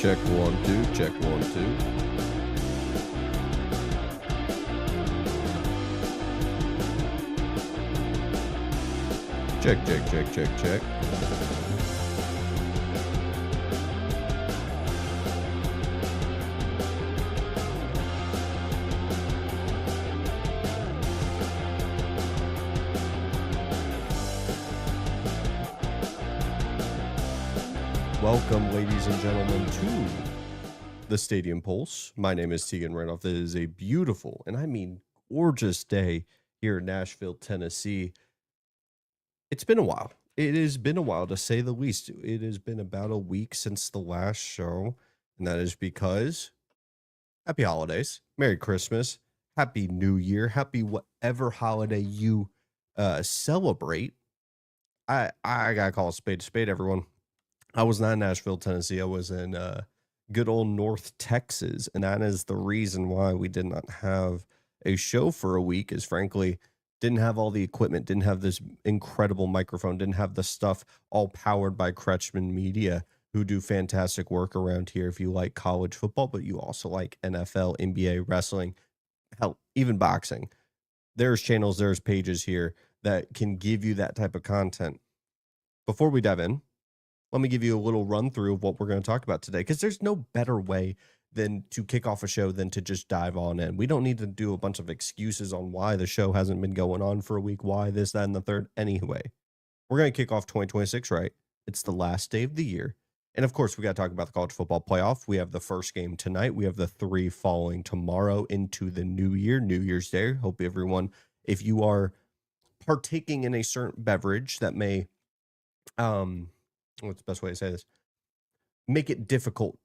Check 1 2, check 1 2. Check. Welcome, ladies and gentlemen, to the Stadium Pulse. My name is Tegan Randolph. It is a beautiful, and I mean gorgeous day here in Nashville, Tennessee. It's been a while. It has been a while, to say the least. It has been about a week since the last show, and that is because happy holidays, Merry Christmas, Happy New Year, happy whatever holiday you celebrate. I gotta call a spade, everyone. I was not in Nashville, Tennessee. I was in good old North Texas, and that is the reason why we did not have a show for a week, is frankly didn't have all the equipment, didn't have this incredible microphone, didn't have the stuff all powered by Kretschmann Media, who do fantastic work around here if you like college football, but you also like NFL, NBA, wrestling, hell, even boxing. There's channels, there's pages here that can give you that type of content. Before we dive in, let me give you a little run through of what we're going to talk about today, because there's no better way than to kick off a show than to just dive on in. We don't need to do a bunch of excuses on why the show hasn't been going on for a week, why this, that, and the third. Anyway, we're going to kick off 2026, right? It's the last day of the year. And of course, we got to talk about the college football playoff. We have the first game tonight. We have the 3 following tomorrow into the new year, New Year's Day. Hope everyone, if you are partaking in a certain beverage that may, what's the best way to say this? Make it difficult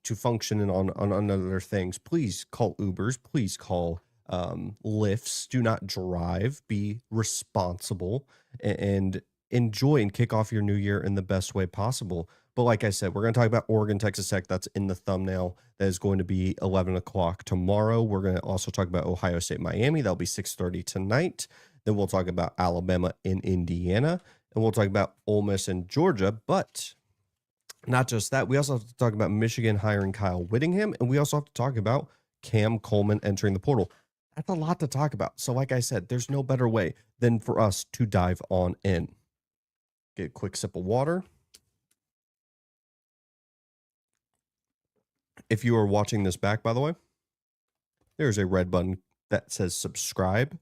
to function on other things. Please call Ubers. Please call Lyfts. Do not drive. Be responsible and enjoy and kick off your new year in the best way possible. But like I said, we're going to talk about Oregon, Texas Tech. That's in the thumbnail. That is going to be 11 o'clock tomorrow. We're going to also talk about Ohio State, Miami. That'll be 6:30 tonight. Then we'll talk about Alabama and Indiana. And we'll talk about Ole Miss and Georgia. But not just that, we also have to talk about Michigan hiring Kyle Whittingham, and we also have to talk about Cam Coleman entering the portal. That's a lot to talk about. So like I said, there's no better way than for us to dive on in. Get a quick sip of water. If you are watching this back, by the way, there's a red button that says subscribe.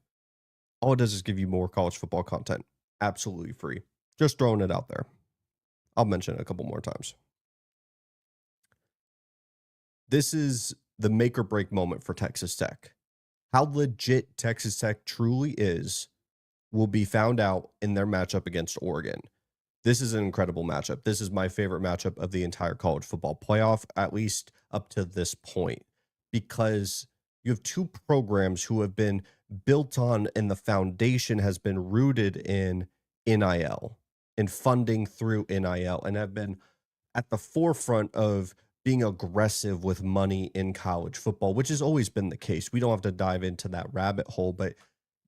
All it does is give you more college football content. Absolutely free. Just throwing it out there. I'll mention it a couple more times. This is the make or break moment for Texas Tech. How legit Texas Tech truly is will be found out in their matchup against Oregon. This is an incredible matchup. This is my favorite matchup of the entire college football playoff, at least up to this point, because you have two programs who have been built on, and the foundation has been rooted in NIL and funding through NIL, and have been at the forefront of being aggressive with money in college football, which has always been the case. We don't have to dive into that rabbit hole, but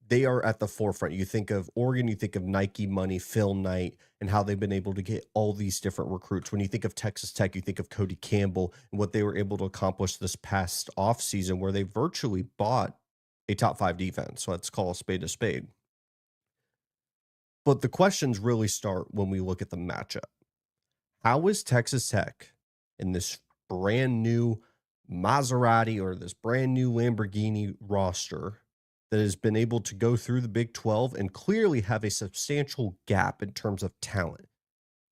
they are at the forefront. You think of Oregon, you think of Nike money, Phil Knight, and how they've been able to get all these different recruits. When you think of Texas Tech, you think of Cody Campbell and what they were able to accomplish this past offseason, where they virtually bought a top 5 defense. So let's call a spade a spade. But the questions really start when we look at the matchup. How is Texas Tech in this brand new Maserati or this brand new Lamborghini roster that has been able to go through the Big 12 and clearly have a substantial gap in terms of talent?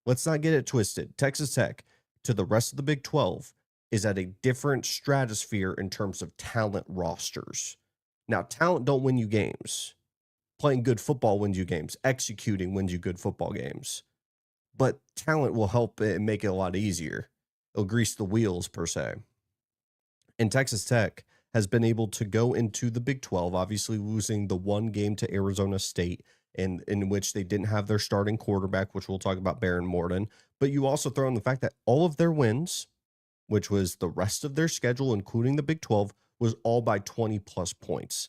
Let's not get it twisted. Texas Tech, to the rest of the Big 12, is at a different stratosphere in terms of talent rosters. Now, talent don't win you games. Playing good football wins you games. Executing wins you good football games. But talent will help it and make it a lot easier. It'll grease the wheels, per se. And Texas Tech has been able to go into the Big 12, obviously losing the one game to Arizona State, in which they didn't have their starting quarterback, which we'll talk about, Baron Morton. But you also throw in the fact that all of their wins which was the rest of their schedule, including the Big 12, was all by 20 plus points.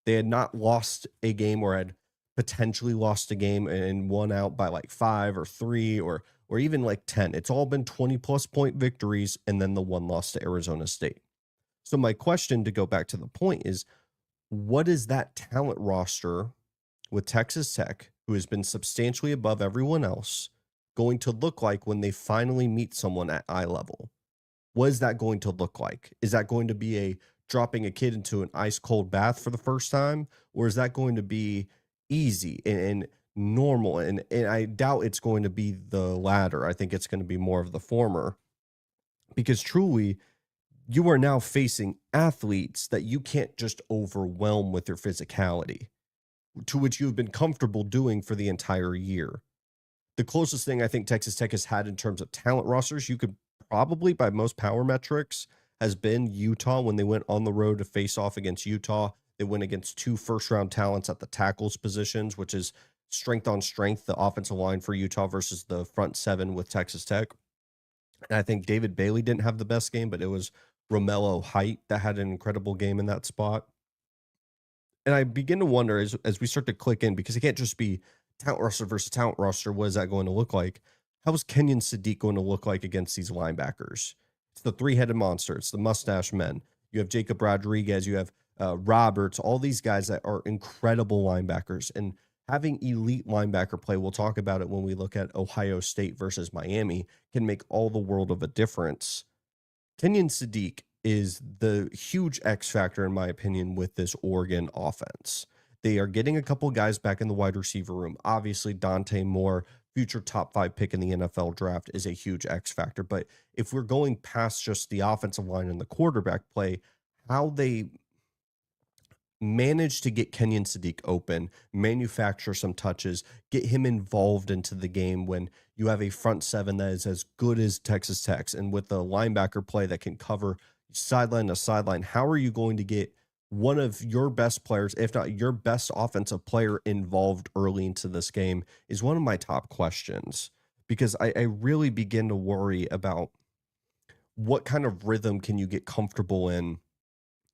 They had not lost a game or had potentially lost a game and won out by like 5 or 3 or even like 10. It's all been 20 plus point victories and then the one loss to Arizona State. So my question, to go back to the point, is what is that talent roster with Texas Tech, who has been substantially above everyone else, going to look like when they finally meet someone at eye level? What is that going to look like? Is that going to be a dropping a kid into an ice cold bath for the first time? Or is that going to be easy and normal? And I doubt it's going to be the latter. I think it's going to be more of the former, because truly, you are now facing athletes that you can't just overwhelm with your physicality, to which you have been comfortable doing for the entire year. The closest thing I think Texas Tech has had in terms of talent rosters, you could probably, by most power metrics, has been Utah when they went on the road to face off against Utah. They went against 2 first-round talents at the tackles positions, which is strength on strength, the offensive line for Utah versus the front 7 with Texas Tech. And I think David Bailey didn't have the best game, but it was Romello Height that had an incredible game in that spot. And I begin to wonder as we start to click in, because it can't just be talent roster versus talent roster. What is that going to look like? How is Kenyon Sadiq going to look like against these linebackers? It's the 3-headed monster. It's the mustache men. You have Jacob Rodriguez. You have Roberts. All these guys that are incredible linebackers. And having elite linebacker play, we'll talk about it when we look at Ohio State versus Miami, can make all the world of a difference. Kenyon Sadiq is the huge X factor, in my opinion, with this Oregon offense. They are getting a couple guys back in the wide receiver room. Obviously, Dante Moore, future top 5 pick in the NFL draft, is a huge X factor. But if we're going past just the offensive line and the quarterback play, how they manage to get Kenyon Sadiq open, manufacture some touches, get him involved into the game when you have a front 7 that is as good as Texas Tech's, and with the linebacker play that can cover sideline to sideline, how are you going to get one of your best players, if not your best offensive player, involved early into this game, is one of my top questions, because I really begin to worry about what kind of rhythm can you get comfortable in.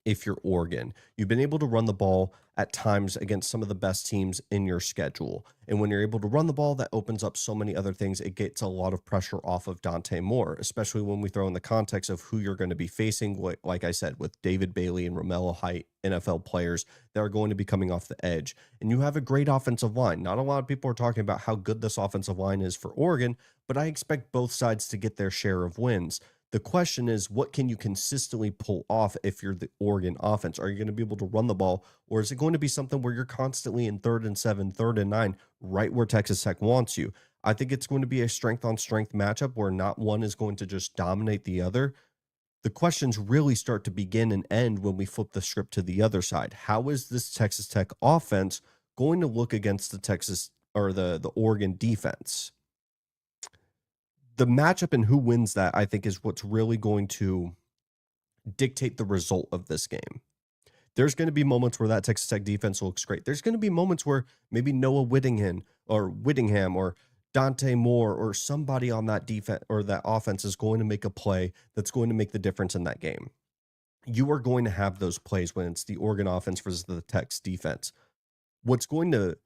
If you're Oregon, you've been able to run the ball at times against some of the best teams in your schedule. And when you're able to run the ball, that opens up so many other things. It gets a lot of pressure off of Dante Moore, especially when we throw in the context of who you're going to be facing. Like I said, with David Bailey and Romello Height, NFL players that are going to be coming off the edge. And you have a great offensive line. Not a lot of people are talking about how good this offensive line is for Oregon, but I expect both sides to get their share of wins. The question is, what can you consistently pull off if you're the Oregon offense? Are you going to be able to run the ball, or is it going to be something where you're constantly in 3rd and 7, 3rd and 9, right where Texas Tech wants you? I think it's going to be a strength on strength matchup where not one is going to just dominate the other. The questions really start to begin and end when we flip the script to the other side. How is this Texas Tech offense going to look against the Texas or the Oregon defense? The matchup and who wins that, I think, is what's really going to dictate the result of this game. There's going to be moments where that Texas Tech defense looks great. There's going to be moments where maybe Noah Whittingham or Dante Moore or somebody on that defense or that offense is going to make a play that's going to make the difference in that game. You are going to have those plays when it's the Oregon offense versus the Tech's defense. What's going to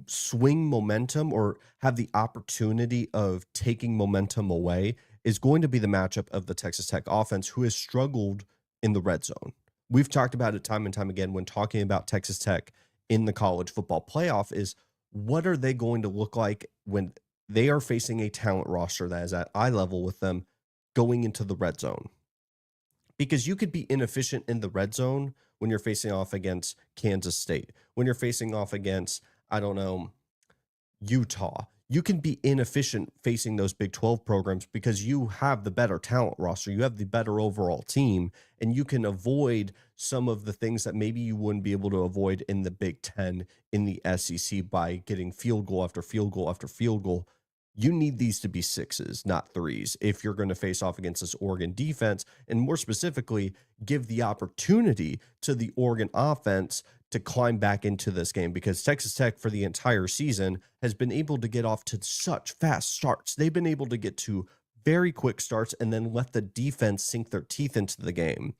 swing momentum or have the opportunity of taking momentum away is going to be the matchup of the Texas Tech offense, who has struggled in the red zone. We've talked about it time and time again when talking about Texas Tech in the college football playoff, is what are they going to look like when they are facing a talent roster that is at eye level with them going into the red zone? Because you could be inefficient in the red zone when you're facing off against Kansas State, when you're facing off against, I don't know, Utah. You can be inefficient facing those Big 12 programs because you have the better talent roster. You have the better overall team, and you can avoid some of the things that maybe you wouldn't be able to avoid in the Big 10, in the SEC, by getting field goal after field goal after field goal. You need these to be 6s, not 3s, if you're going to face off against this Oregon defense, and more specifically, give the opportunity to the Oregon offense to climb back into this game, because Texas Tech for the entire season has been able to get off to such fast starts. They've been able to get to very quick starts and then let the defense sink their teeth into the game.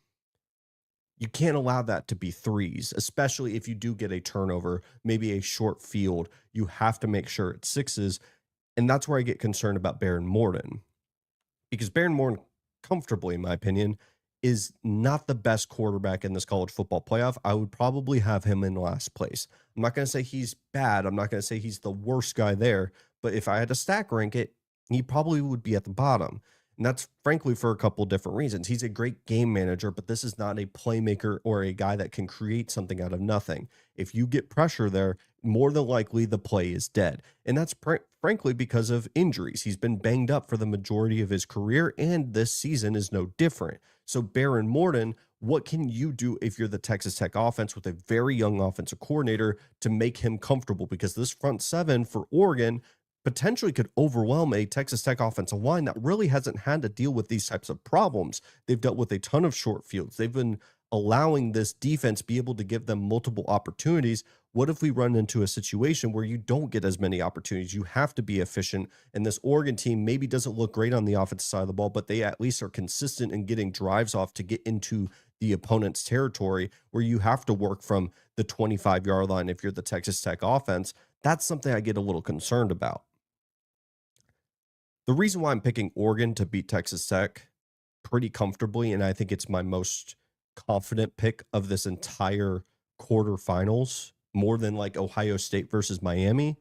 You can't allow that to be threes, especially if you do get a turnover, maybe a short field. You have to make sure it's sixes. And that's where I get concerned about Baron Morton, because Baron Morton, comfortably, in my opinion, is not the best quarterback in this college football playoff. I would probably have him in last place. I'm not going to say he's bad. I'm not going to say he's the worst guy there. But if I had to stack rank it, he probably would be at the bottom. And that's frankly for a couple different reasons. He's a great game manager, but this is not a playmaker or a guy that can create something out of nothing. If you get pressure there, more than likely the play is dead. And that's frankly because of injuries. He's been banged up for the majority of his career, and this season is no different. So Baron Morton, what can you do if you're the Texas Tech offense with a very young offensive coordinator to make him comfortable? Because this front seven for Oregon potentially could overwhelm a Texas Tech offensive line that really hasn't had to deal with these types of problems. They've dealt with a ton of short fields. They've been allowing this defense be able to give them multiple opportunities. What if we run into a situation where you don't get as many opportunities? You have to be efficient. And this Oregon team maybe doesn't look great on the offensive side of the ball, but they at least are consistent in getting drives off to get into the opponent's territory, where you have to work from the 25-yard line if you're the Texas Tech offense. That's something I get a little concerned about. The reason why I'm picking Oregon to beat Texas Tech pretty comfortably, and I think it's my most confident pick of this entire quarterfinals, more than like Ohio State versus Miami,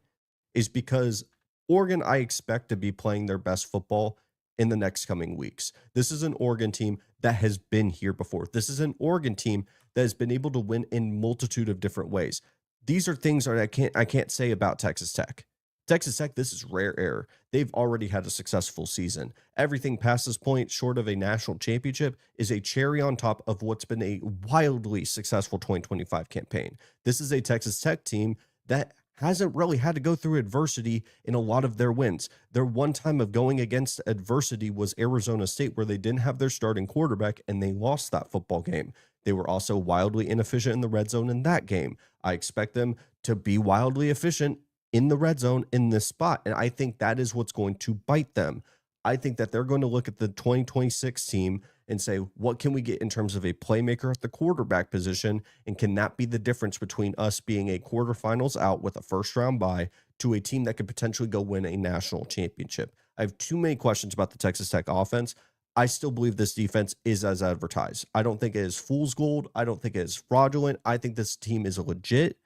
is because Oregon, I expect to be playing their best football in the next coming weeks. This is an Oregon team that has been here before. This is an Oregon team that has been able to win in multitude of different ways. These are things that I can't say about Texas Tech. Texas Tech, this is rare air. They've already had a successful season. Everything past this point, short of a national championship, is a cherry on top of what's been a wildly successful 2025 campaign. This is a Texas Tech team that hasn't really had to go through adversity in a lot of their wins. Their one time of going against adversity was Arizona State, where they didn't have their starting quarterback and they lost that football game. They were also wildly inefficient in the red zone in that game. I expect them to be wildly efficient in the red zone in this spot. And I think that is what's going to bite them. I think that they're going to look at the 2026 team and say, what can we get in terms of a playmaker at the quarterback position? And can that be the difference between us being a quarterfinals out with a first round bye to a team that could potentially go win a national championship? I have too many questions about the Texas Tech offense. I still believe this defense is as advertised. I don't think it is fool's gold. I don't think it is fraudulent. I think this team is legit.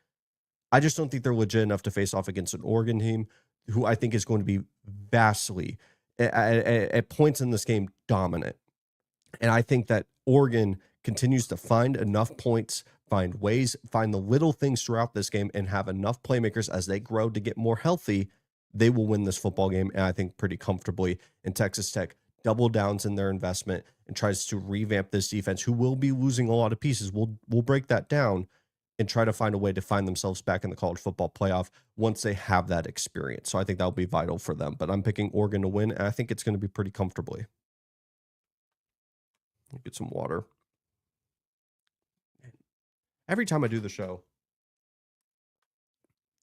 I just don't think they're legit enough to face off against an Oregon team who I think is going to be vastly, at points in this game, dominant. And I think that Oregon continues to find enough points, find ways, find the little things throughout this game, and have enough playmakers as they grow to get more healthy. They will win this football game, and I think pretty comfortably. And Texas Tech double downs in their investment and tries to revamp this defense, who will be losing a lot of pieces. We'll break that down and try to find a way to find themselves back in the college football playoff once they have that experience. So I think that'll be vital for them. But I'm picking Oregon to win, and I think it's going to be pretty comfortably. Get some water. Every time I do the show,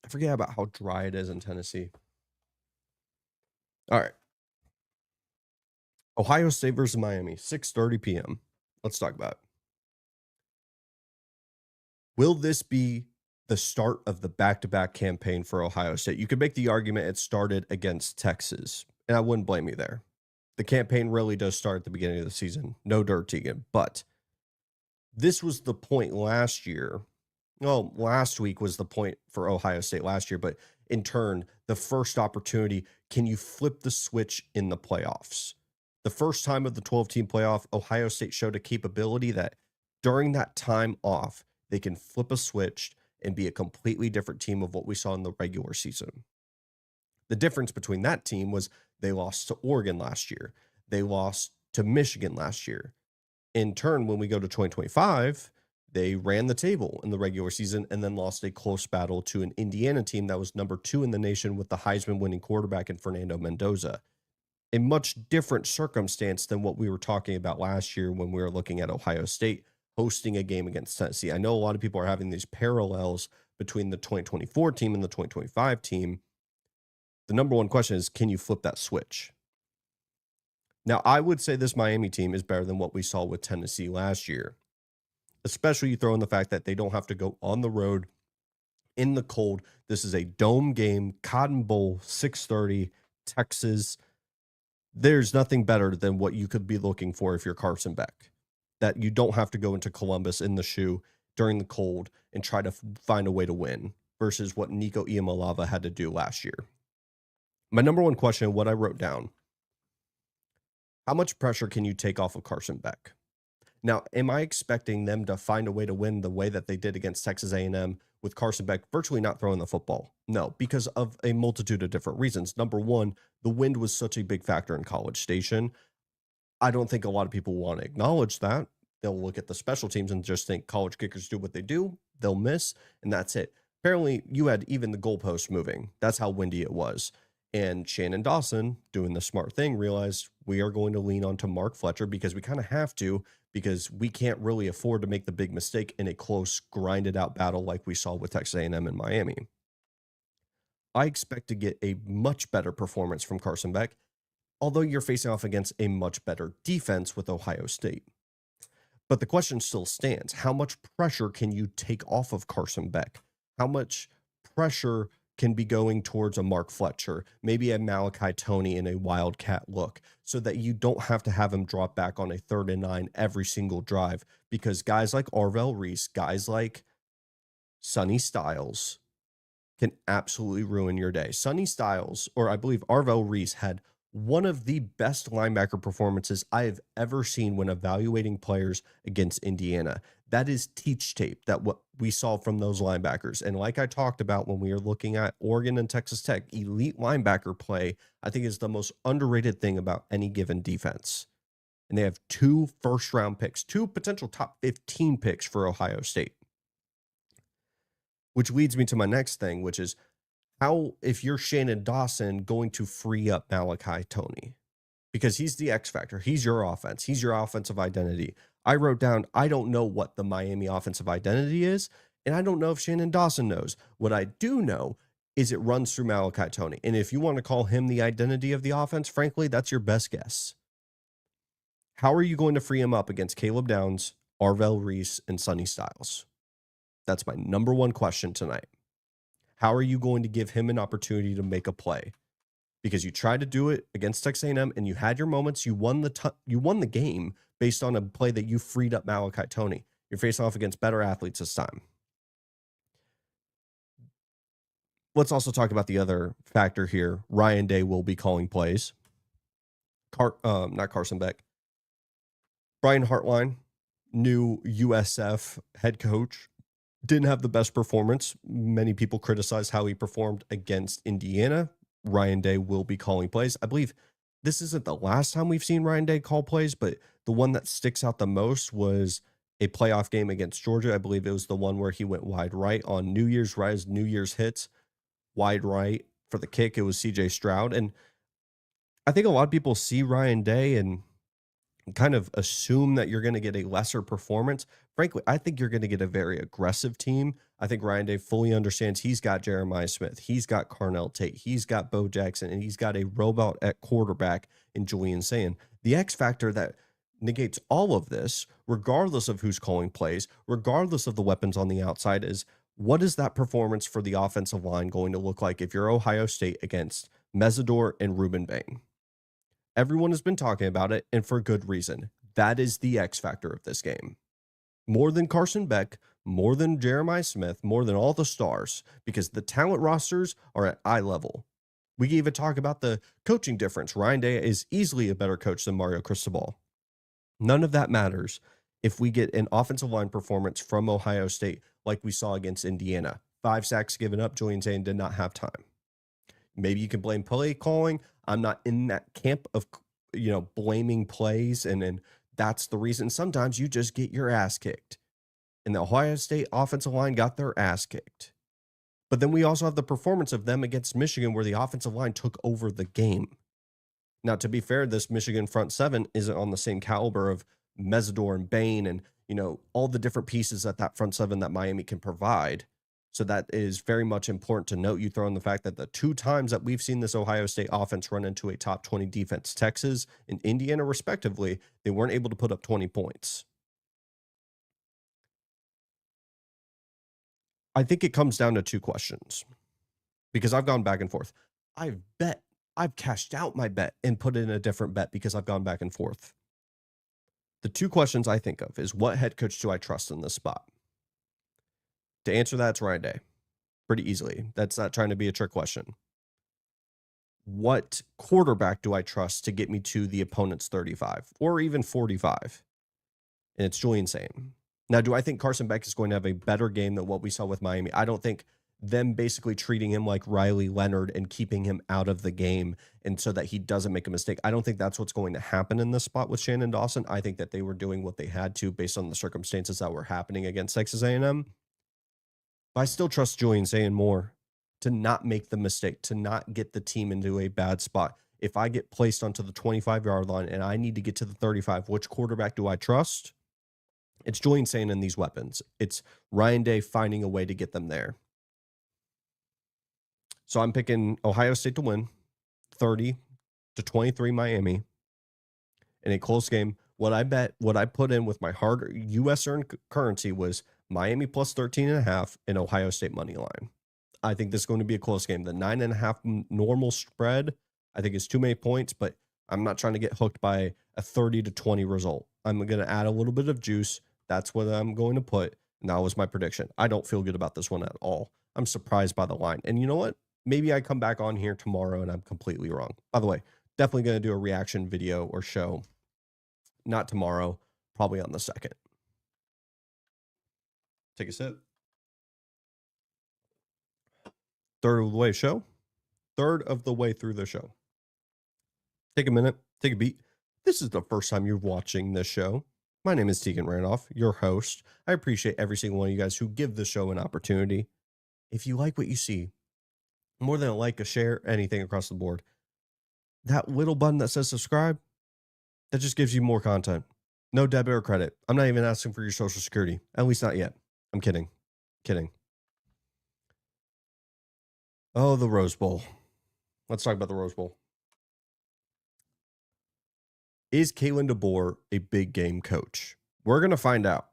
I forget about how dry it is in Tennessee. All right. Ohio State versus Miami, 6:30 p.m. Let's talk about it. Will this be the start of the back-to-back campaign for Ohio State? You could make the argument it started against Texas, and I wouldn't blame you there. The campaign really does start at the beginning of the season. No dirt, Tegan. But this was the point last year. Well, last week was the point for Ohio State last year, but in turn, the first opportunity, can you flip the switch in the playoffs? The first time of the 12-team playoff, Ohio State showed a capability that during that time off, they can flip a switch and be a completely different team of what we saw in the regular season. The difference between that team was they lost to Oregon last year. They lost to Michigan last year. In turn, when we go to 2025, they ran the table in the regular season and then lost a close battle to an Indiana team that was number 2 in the nation with the Heisman winning quarterback in Fernando Mendoza. A much different circumstance than what we were talking about last year when we were looking at Ohio State hosting a game against Tennessee. I know a lot of people are having these parallels between the 2024 team and the 2025 team. The number one question is, can you flip that switch? Now, I would say this Miami team is better than what we saw with Tennessee last year, especially you throw in the fact that they don't have to go on the road in the cold. This is a dome game, Cotton Bowl, 6:30, Texas. There's nothing better than what you could be looking for if you're Carson Beck. That you don't have to go into Columbus in the shoe during the cold and try to find a way to win versus what Nico Iamaleava had to do last year. My number one question, what I wrote down, how much pressure can you take off of Carson Beck? Now, am I expecting them to find a way to win the way that they did against Texas A&M with Carson Beck virtually not throwing the football? No, because of a multitude of different reasons. Number one, the wind was such a big factor in College Station. I don't think a lot of people want to acknowledge that. They'll look at the special teams and just think college kickers do what they do. They'll miss, and that's it. Apparently, you had even the goalpost moving. That's how windy it was. And Shannon Dawson, doing the smart thing, realized we are going to lean onto Mark Fletcher because we kind of have to, because we can't really afford to make the big mistake in a close, grinded out battle like we saw with Texas A&M and Miami. I expect to get a much better performance from Carson Beck, although you're facing off against a much better defense with Ohio State. But the question still stands. How much pressure can you take off of Carson Beck? How much pressure can be going towards a Mark Fletcher, maybe a Malachi Toney in a wildcat look, so that you don't have to have him drop back on a 3rd and 9 every single drive, because guys like Arvell Reese, guys like Sonny Styles can absolutely ruin your day. Sonny Styles, or I believe Arvell Reese, had one of the best linebacker performances I have ever seen when evaluating players against Indiana. That is teach tape, that what we saw from those linebackers. And like I talked about when we were looking at Oregon and Texas Tech, elite linebacker play, I think, is the most underrated thing about any given defense. And they have 2 first-round picks, 2 potential top 15 picks for Ohio State. Which leads me to my next thing, which is, how, if you're Shannon Dawson, going to free up Malachi Toney? Because he's the X factor. He's your offense. He's your offensive identity. I wrote down, I don't know what the Miami offensive identity is, and I don't know if Shannon Dawson knows. What I do know is it runs through Malachi Toney. And if you want to call him the identity of the offense, frankly, that's your best guess. How are you going to free him up against Caleb Downs, Arvell Reese, and Sonny Styles? That's my number one question tonight. How are you going to give him an opportunity to make a play? Because you tried to do it against Texas A&M and you had your moments. You won the game based on a play that you freed up Malachi Toney. You're facing off against better athletes this time. Let's also talk about the other factor here. Ryan Day will be calling plays. Not Carson Beck. Brian Hartline, new USF head coach, didn't have the best performance. Many people criticize how he performed against Indiana. Ryan Day will be calling plays. I believe this isn't the last time we've seen Ryan Day call plays, but the one that sticks out the most was a playoff game against Georgia. I believe it was the one where he went wide right on New Year's Rise, New Year's hits, wide right for the kick. It was CJ Stroud. And I think a lot of people see Ryan Day and kind of assume that you're going to get a lesser performance. Frankly, I think you're going to get a very aggressive team. I think Ryan Day fully understands he's got Jeremiah Smith, he's got Carnell Tate, he's got Bo Jackson, and he's got a robot at quarterback in Julian Sayin. The X factor that negates all of this, regardless of who's calling plays, regardless of the weapons on the outside, is what is that performance for the offensive line going to look like if you're Ohio State against Mesidor and Ruben Bain? Everyone has been talking about it, and for good reason. That is the X factor of this game. More than Carson Beck, more than Jeremiah Smith, more than all the stars, because the talent rosters are at eye level. We can even talk about the coaching difference. Ryan Day is easily a better coach than Mario Cristobal. None of that matters if we get an offensive line performance from Ohio State like we saw against Indiana. 5 sacks given up. Julian Sayin did not have time. Maybe you can blame play calling. I'm not in that camp of, blaming plays, and that's the reason. Sometimes you just get your ass kicked. And the Ohio State offensive line got their ass kicked. But then we also have the performance of them against Michigan where the offensive line took over the game. Now, to be fair, this Michigan front seven isn't on the same caliber of Mesidor and Bain and, all the different pieces at that front seven that Miami can provide. So that is very much important to note. You throw in the fact that the 2 times that we've seen this Ohio State offense run into a top 20 defense, Texas and Indiana respectively, they weren't able to put up 20 points. I think it comes down to 2 questions because I've gone back and forth. I've cashed out my bet and put in a different bet because I've gone back and forth. The 2 questions I think of is, what head coach do I trust in this spot? To answer that, it's Ryan Day. Pretty easily. That's not trying to be a trick question. What quarterback do I trust to get me to the opponent's 35 or even 45? And it's Julian Sain. Now, do I think Carson Beck is going to have a better game than what we saw with Miami? I don't think them basically treating him like Riley Leonard and keeping him out of the game and so that he doesn't make a mistake. I don't think that's what's going to happen in this spot with Shannon Dawson. I think that they were doing what they had to based on the circumstances that were happening against Texas A&M. But I still trust Julian Sain more to not make the mistake, to not get the team into a bad spot. If I get placed onto the 25-yard line and I need to get to the 35, which quarterback do I trust? It's Julian Sain and these weapons. It's Ryan Day finding a way to get them there. So I'm picking Ohio State to win, 30-23 Miami in a close game. What I put in with my hard U.S. earned currency was Miami plus 13.5 and Ohio State money line. I think this is going to be a close game. The 9.5 normal spread, I think, is too many points, but I'm not trying to get hooked by a 30-20 result. I'm going to add a little bit of juice. That's what I'm going to put. And that was my prediction. I don't feel good about this one at all. I'm surprised by the line. And you know what? Maybe I come back on here tomorrow and I'm completely wrong. By the way, definitely going to do a reaction video or show. Not tomorrow, probably on the 2nd. Take a sip. Third of the way show. Third of the way through the show. Take a minute. Take a beat. This is the first time you're watching this show. My name is Tegan Randolph, your host. I appreciate every single one of you guys who give the show an opportunity. If you like what you see, more than a like, a share, anything across the board, that little button that says subscribe, that just gives you more content. No debit or credit. I'm not even asking for your social security. At least not yet. I'm kidding. Kidding. Oh, the Rose Bowl. Let's talk about the Rose Bowl. Is Kalen DeBoer a big game coach? We're going to find out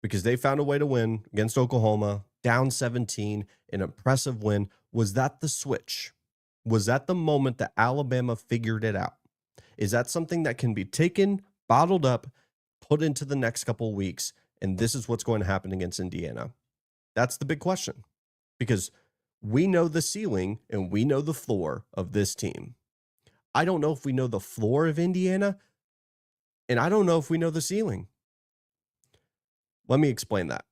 because they found a way to win against Oklahoma, down 17, an impressive win. Was that the switch? Was that the moment that Alabama figured it out? Is that something that can be taken, bottled up, put into the next couple of weeks, and this is what's going to happen against Indiana? That's the big question because we know the ceiling and we know the floor of this team. I don't know if we know the floor of Indiana, and I don't know if we know the ceiling. Let me explain that.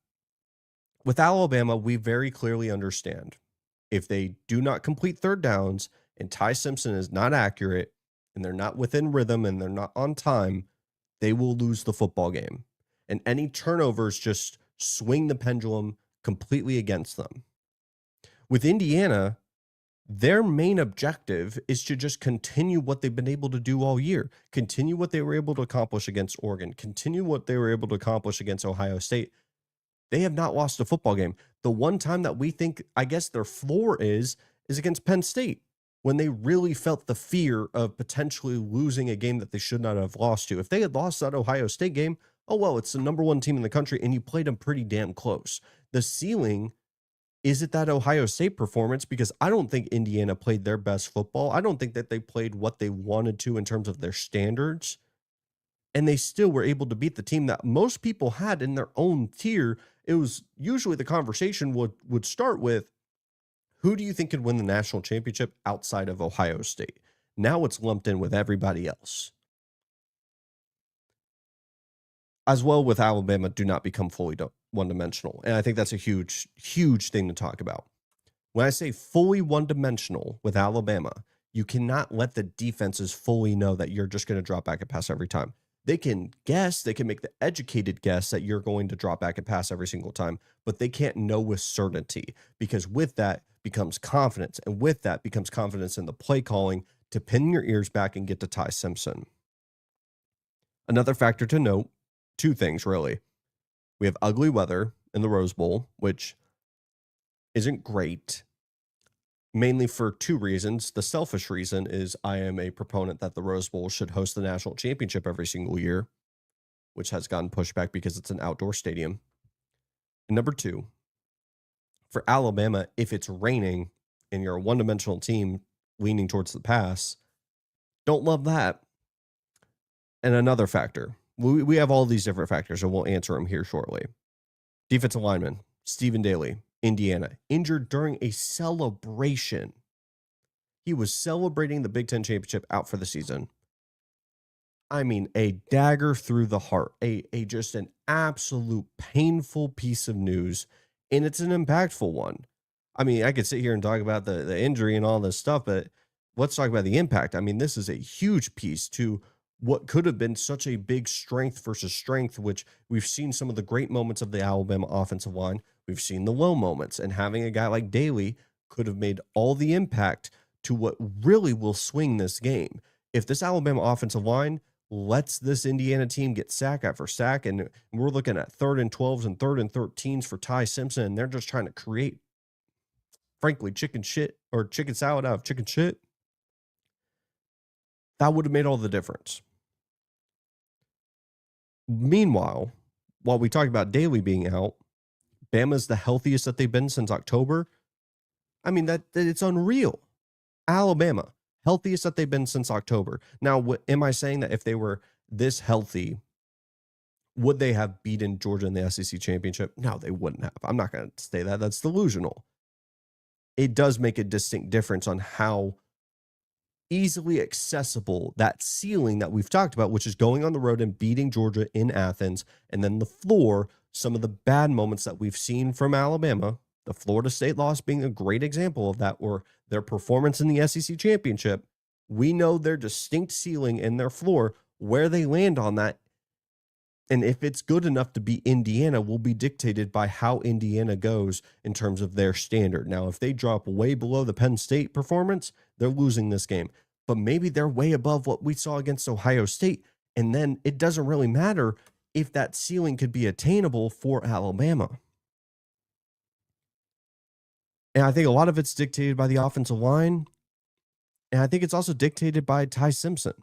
With Alabama, we very clearly understand if they do not complete third downs and Ty Simpson is not accurate and they're not within rhythm and they're not on time, they will lose the football game. And any turnovers just swing the pendulum completely against them. With Indiana, their main objective is to just continue what they've been able to do all year, continue what they were able to accomplish against Oregon, continue what they were able to accomplish against Ohio State. They have not lost a football game. The one time that we think, I guess, their floor is against Penn State, when they really felt the fear of potentially losing a game that they should not have lost to. If they had lost that Ohio State game, oh, well, it's the number 1 team in the country, and you played them pretty damn close. The ceiling, is it that Ohio State performance? Because I don't think Indiana played their best football. I don't think that they played what they wanted to in terms of their standards. And they still were able to beat the team that most people had in their own tier. It was usually the conversation would start with, who do you think could win the national championship outside of Ohio State? Now it's lumped in with everybody else. As well with Alabama, do not become fully one-dimensional. And I think that's a huge, huge thing to talk about. When I say fully one-dimensional with Alabama, you cannot let the defenses fully know that you're just going to drop back and pass every time. They can guess, they can make the educated guess that you're going to drop back and pass every single time, but they can't know with certainty, because with that becomes confidence, and with that becomes confidence in the play calling to pin your ears back and get to Ty Simpson. Another factor to note, 2 things really. We have ugly weather in the Rose Bowl, which isn't great, mainly for two reasons. The selfish reason is I am a proponent that the Rose Bowl should host the national championship every single year, which has gotten pushed back because it's an outdoor stadium. And number two, for Alabama, if it's raining and you're a one-dimensional team leaning towards the pass, don't love that. And another factor, we have all these different factors, and we'll answer them here shortly. Defensive lineman, Stephen Daly, Indiana, injured during a celebration. He was celebrating the Big Ten championship out for the season. I mean, a dagger through the heart, a just an absolute painful piece of news, and it's an impactful one. I mean, I could sit here and talk about the injury and all this stuff, but let's talk about the impact. I mean, this is a huge piece to what could have been such a big strength versus strength, which we've seen some of the great moments of the Alabama offensive line. We've seen the low moments, and having a guy like Daly could have made all the impact to what really will swing this game. If this Alabama offensive line lets this Indiana team get sack after sack, and we're looking at 3rd and 12s and 3rd and 13s for Ty Simpson, and they're just trying to create, frankly, chicken shit or chicken salad out of chicken shit, that would have made all the difference. Meanwhile, while we talk about Daly being out, Bama's the healthiest that they've been since October. I mean, that it's unreal. Alabama, healthiest that they've been since October. Now, am I saying that if they were this healthy, would they have beaten Georgia in the SEC championship? No, they wouldn't have. I'm not going to say that. That's delusional. It does make a distinct difference on how easily accessible that ceiling that we've talked about, which is going on the road and beating Georgia in Athens, and then the floor, some of the bad moments that we've seen from Alabama, the Florida State loss being a great example of that, or their performance in the SEC championship. We know their distinct ceiling and their floor, where they land on that. And if it's good enough to beat Indiana, will be dictated by how Indiana goes in terms of their standard. Now, if they drop way below the Penn State performance, they're losing this game. But maybe they're way above what we saw against Ohio State. And then it doesn't really matter if that ceiling could be attainable for Alabama. And I think a lot of it's dictated by the offensive line. And I think it's also dictated by Ty Simpson.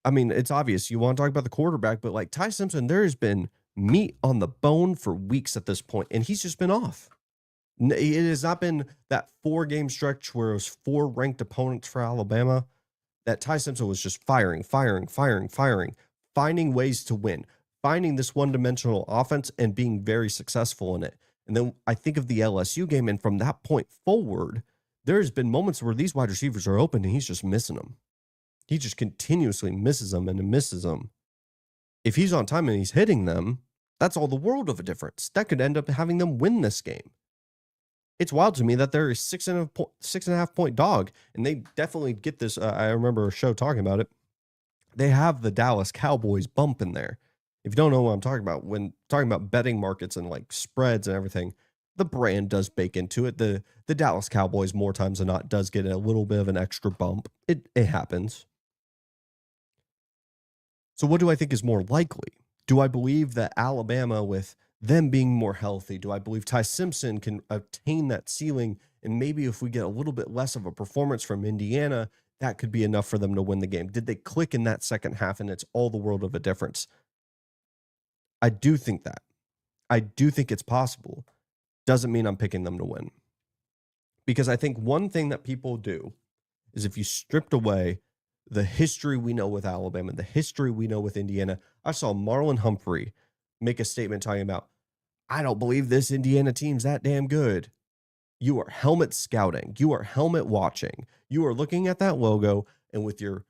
I mean, it's obvious you want to talk about the quarterback, but like Ty Simpson, there has been meat on the bone for weeks at this point, and he's just been off. It has not been that 4-game stretch where it was 4 ranked opponents for Alabama. That Ty Simpson was just firing, finding ways to win, finding this one-dimensional offense and being very successful in it. And then I think of the LSU game, and from that point forward, there's been moments where these wide receivers are open and he's just missing them. He just continuously misses them and misses them. If he's on time and he's hitting them, that's all the world of a difference. That could end up having them win this game. It's wild to me that they're a 6.5 point dog, and they definitely get this. I remember a show talking about it. They have the Dallas Cowboys bump in there. If you don't know what I'm talking about, when talking about betting markets and like spreads and everything, the brand does bake into it. The Dallas Cowboys, more times than not, does get a little bit of an extra bump. It happens. So what do I think is more likely? Do I believe that Alabama, with them being more healthy, do I believe Ty Simpson can attain that ceiling? And maybe if we get a little bit less of a performance from Indiana, that could be enough for them to win the game. Did they click in that second half? And it's all the world of a difference. I do think that. I do think it's possible. Doesn't mean I'm picking them to win. Because I think one thing that people do is if you stripped away the history we know with Alabama, the history we know with Indiana, I saw Marlon Humphrey make a statement talking about, I don't believe this Indiana team's that damn good. You are helmet scouting. You are helmet watching. You are looking at that logo, and with your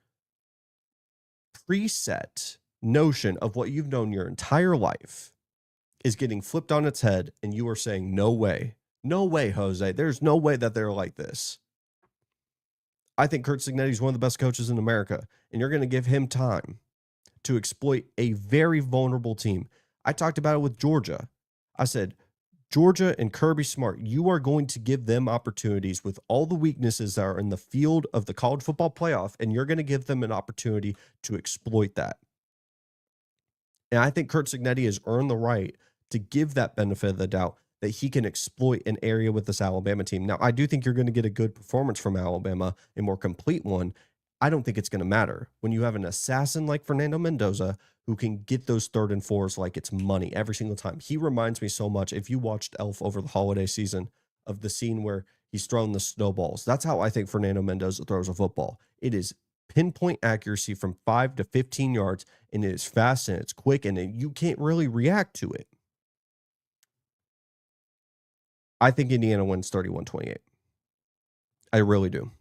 preset notion of what you've known your entire life is getting flipped on its head, and you are saying, no way. No way, Jose. There's no way that they're like this. I think Curt Cignetti is one of the best coaches in America, and you're going to give him time to exploit a very vulnerable team. I talked about it with Georgia. I said, Georgia and Kirby Smart, you are going to give them opportunities with all the weaknesses that are in the field of the college football playoff, and you're going to give them an opportunity to exploit that. And I think Curt Cignetti has earned the right to give that benefit of the doubt that he can exploit an area with this Alabama team. Now, I do think you're going to get a good performance from Alabama, a more complete one. I don't think it's going to matter when you have an assassin like Fernando Mendoza who can get those 3rd and 4s like it's money every single time. He reminds me so much, if you watched Elf over the holiday season, of the scene where he's throwing the snowballs. That's how I think Fernando Mendoza throws a football. It is pinpoint accuracy from 5 to 15 yards, and it is fast and it's quick, and you can't really react to it. I think Indiana wins 31-28. I really do.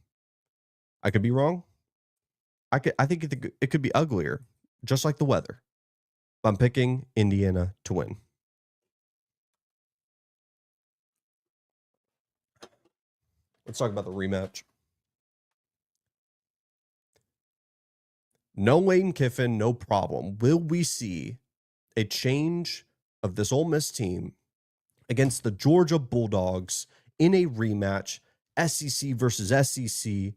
I could be wrong. I think it could be uglier, just like the weather. But I'm picking Indiana to win. Let's talk about the rematch. No Lane Kiffin, no problem. Will we see a change of this Ole Miss team against the Georgia Bulldogs in a rematch, SEC versus SEC?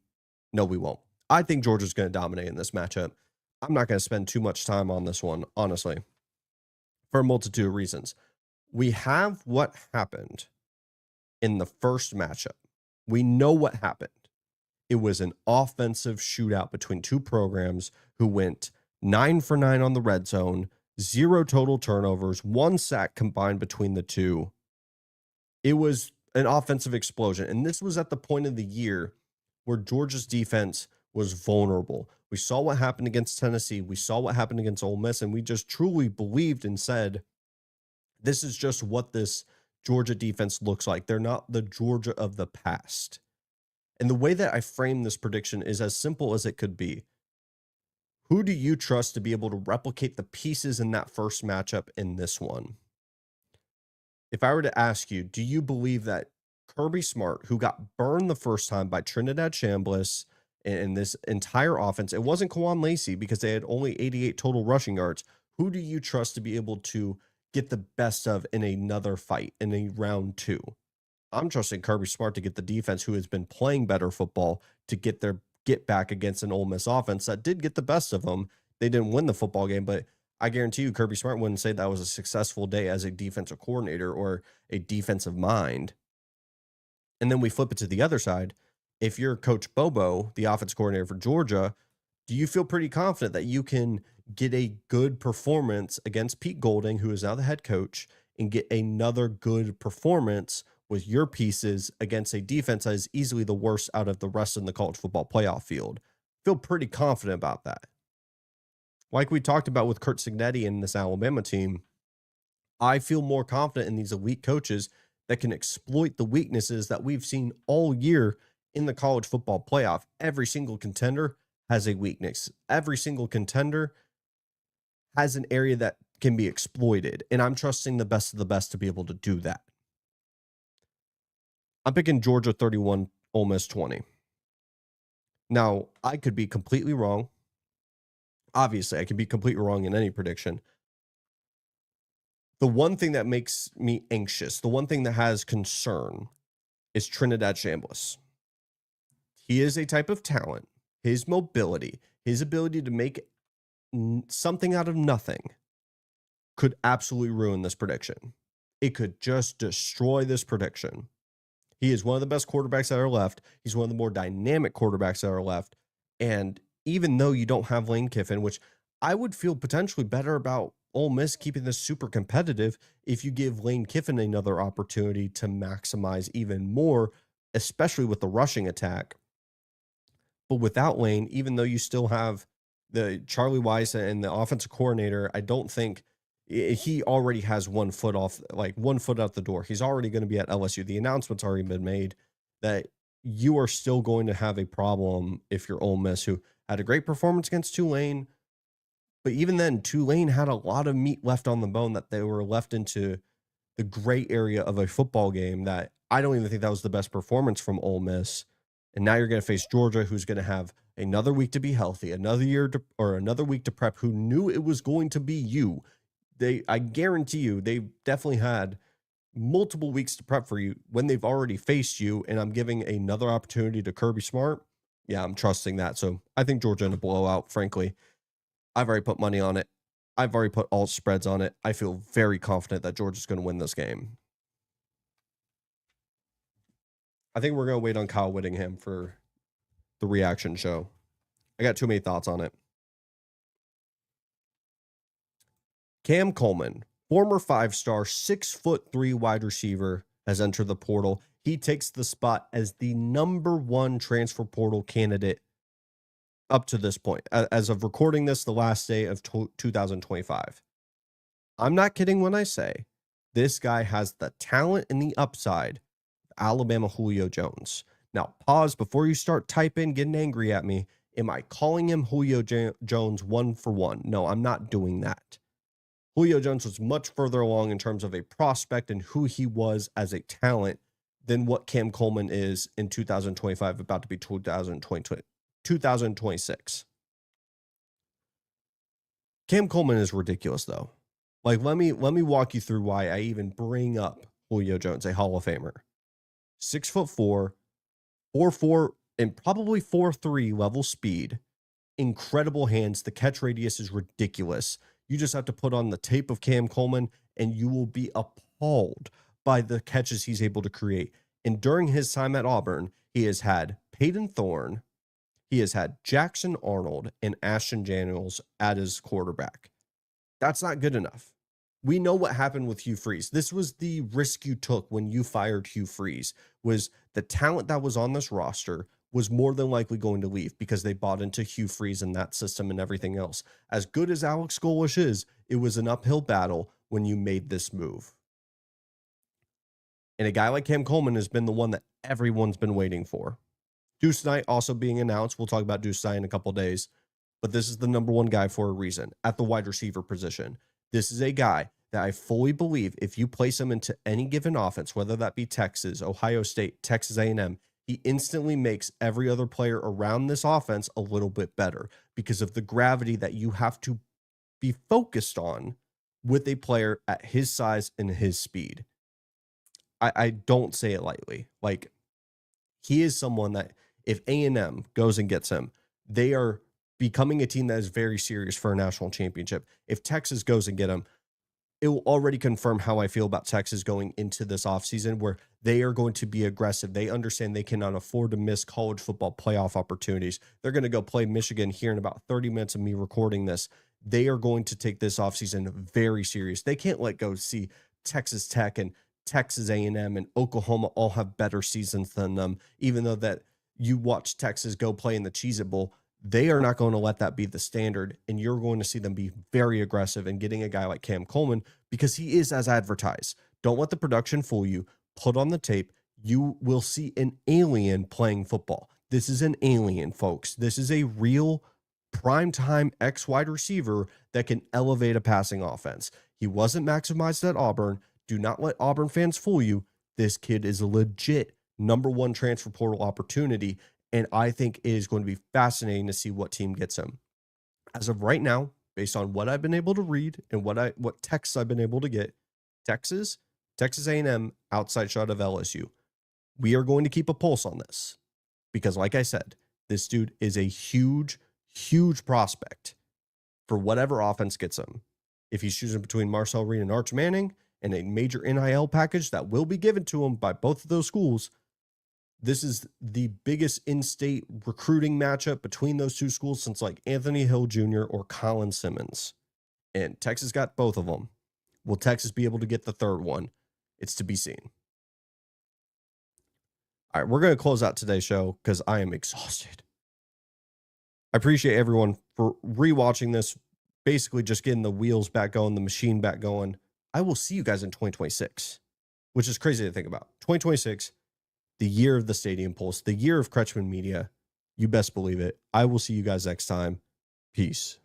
No, we won't. I think Georgia's going to dominate in this matchup. I'm not going to spend too much time on this one, honestly, for a multitude of reasons. We have what happened in the first matchup. We know what happened. It was an offensive shootout between two programs who went 9 for 9 on the red zone, 0 total turnovers, 1 sack combined between the two. It was an offensive explosion. And this was at the point of the year where Georgia's defense was vulnerable. We saw what happened against Tennessee. We saw what happened against Ole Miss. And we just truly believed and said, this is just what this Georgia defense looks like. They're not the Georgia of the past. And the way that I frame this prediction is as simple as it could be. Who do you trust to be able to replicate the pieces in that first matchup in this one? If I were to ask you, do you believe that Kirby Smart, who got burned the first time by Trinidad Chambliss in this entire offense, it wasn't Kawan Lacey because they had only 88 total rushing yards. Who do you trust to be able to get the best of in another fight in a round 2? I'm trusting Kirby Smart to get the defense who has been playing better football to get back against an Ole Miss offense that did get the best of them. They didn't win the football game, but I guarantee you Kirby Smart wouldn't say that was a successful day as a defensive coordinator or a defensive mind. And then we flip it to the other side. If you're Coach Bobo, the offense coordinator for Georgia, do you feel pretty confident that you can get a good performance against Pete Golding, who is now the head coach, and get another good performance with your pieces against a defense that is easily the worst out of the rest of the college football playoff field? Feel pretty confident about that. Like we talked about with Kurt Cignetti and this Alabama team, I feel more confident in these elite coaches that can exploit the weaknesses that we've seen all year in the college football playoff. Every single contender has a weakness. Every single contender has an area that can be exploited, and I'm trusting the best of the best to be able to do that. I'm picking Georgia 31, Ole Miss 20. Now, I could be completely wrong. Obviously, I could be completely wrong in any prediction. The one thing that makes me anxious, the one thing that has concern, is Trinidad Chambliss. He is a type of talent. His mobility, his ability to make something out of nothing could absolutely ruin this prediction. It could just destroy this prediction. He is one of the best quarterbacks that are left. He's one of the more dynamic quarterbacks that are left. And even though you don't have Lane Kiffin, which I would feel potentially better about Ole Miss keeping this super competitive if you give Lane Kiffin another opportunity to maximize even more, especially with the rushing attack. But without Lane, even though you still have the Charlie Weiss and the offensive coordinator, I don't think he already has 1 foot off, like 1 foot out the door. He's already going to be at LSU. The announcement's already been made that you are still going to have a problem if you're Ole Miss, who had a great performance against Tulane. But even then, Tulane had a lot of meat left on the bone that they were left into the gray area of a football game that I don't even think that was the best performance from Ole Miss. And now you're going to face Georgia, who's going to have another week to be healthy, another week to prep, who knew it was going to be you. I guarantee you, they've definitely had multiple weeks to prep for you when they've already faced you. And I'm giving another opportunity to Kirby Smart. Yeah, I'm trusting that. So I think Georgia in a blowout, frankly. I've already put money on it. I've already put all spreads on it. I feel very confident that Georgia's going to win this game. I think we're going to wait on Kyle Whittingham for the reaction show. I got too many thoughts on it. Cam Coleman, former 5-star, 6'3" wide receiver, has entered the portal. He takes the spot as the #1 transfer portal candidate up to this point. As of recording this, the last day of 2025. I'm not kidding when I say this guy has the talent and the upside of Alabama Julio Jones. Now, pause before you start typing, getting angry at me. Am I calling him Julio Jones 1-for-1? No, I'm not doing that. Julio Jones was much further along in terms of a prospect and who he was as a talent than what Cam Coleman is in 2025, about to be 2026. Cam Coleman is ridiculous, though. Like, let me walk you through why I even bring up Julio Jones, a Hall of Famer. 6'4", 4'4", and probably 4'3" level speed. Incredible hands. The catch radius is ridiculous. You just have to put on the tape of Cam Coleman, and you will be appalled by the catches he's able to create. And during his time at Auburn, he has had Peyton Thorne, he has had Jackson Arnold, and Ashton Daniels at his quarterback. That's not good enough. We know what happened with Hugh Freeze. This was the risk you took when you fired Hugh Freeze, was the talent that was on this roster was more than likely going to leave because they bought into Hugh Freeze and that system and everything else. As good as Alex Golesh is, it was an uphill battle when you made this move. And a guy like Cam Coleman has been the one that everyone's been waiting for. Deuce Knight also being announced. We'll talk about Deuce Knight in a couple days. But this is the #1 guy for a reason at the wide receiver position. This is a guy that I fully believe if you place him into any given offense, whether that be Texas, Ohio State, Texas A&M, he instantly makes every other player around this offense a little bit better because of the gravity that you have to be focused on with a player at his size and his speed. I don't say it lightly. Like, he is someone that if A&M goes and gets him, they are becoming a team that is very serious for a national championship. If Texas goes and get him, it will already confirm how I feel about Texas going into this offseason, where they are going to be aggressive. They understand they cannot afford to miss college football playoff opportunities. They're going to go play Michigan here in about 30 minutes of me recording this. They are going to take this offseason very serious. They can't let go see Texas Tech and Texas A&M and Oklahoma all have better seasons than them, even though that you watch Texas go play in the Cheez-It Bowl. They are not going to let that be the standard, and you're going to see them be very aggressive in getting a guy like Cam Coleman because he is as advertised. Don't let the production fool you. Put on the tape. You will see an alien playing football. This is an alien, folks. This is a real primetime X wide receiver that can elevate a passing offense. He wasn't maximized at Auburn. Do not let Auburn fans fool you. This kid is a legit #1 transfer portal opportunity. And I think it is going to be fascinating to see what team gets him. As of right now, based on what I've been able to read and what texts I've been able to get, Texas A&M outside shot of LSU. We are going to keep a pulse on this because, like I said, this dude is a huge, huge prospect for whatever offense gets him. If he's choosing between Marcel Reed and Arch Manning and a major NIL package that will be given to him by both of those schools, this is the biggest in-state recruiting matchup between those two schools since like Anthony Hill Jr. or Colin Simmons. And Texas got both of them. Will Texas be able to get the third one? It's to be seen. All right, we're going to close out today's show because I am exhausted. I appreciate everyone for rewatching this, basically just getting the wheels back going, the machine back going. I will see you guys in 2026, which is crazy to think about. 2026, the year of the Stadium Pulse, the year of Kretschmann Media. You best believe it. I will see you guys next time. Peace.